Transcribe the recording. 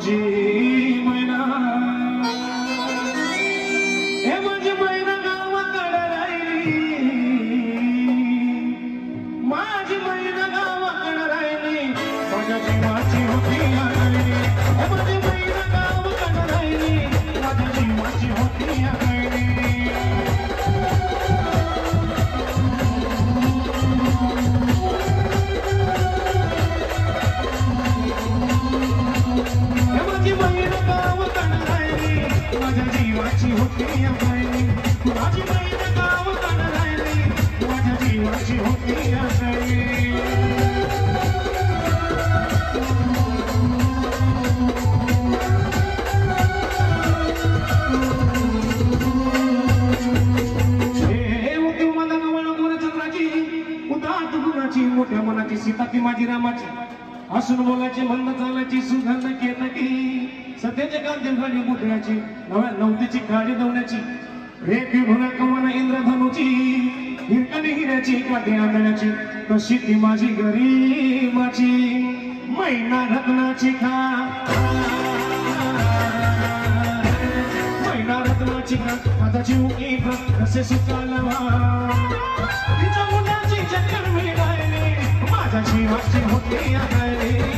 माझी मैना हे माझी मैना गावाकडे राहिली माझी मैना गावाकडे राहिली माझ्या जीवाची होती आगळी हे माझी मैना गावाकडे राहिली माझ्या जीवाची होती आगळी माझ्या जीवाची होती आगळी माझी मैना गावाकडे राहिली माझ्या जीवाची होती आगळी मोठ्या मनाची सीता ती माझी रामाची हसून बोलायची म्हणणं चालायची सुगंध केतकी सध्याच्या कांद्याखाली बुटण्याची नव्या नवतीची काळी दवण्याची रेखी भुना कवना इंद्रधनुची हिरकणी हिऱ्याची काठी आंधळ्याची तशी ती माझी गरीबाची मैना रत्नाची खा मैना रत्नाची खा माझा जीव एक कसे सुचालवा तिच्या मुलाची चक्कर मी राहिली माझ्या जीवाची होती आगळी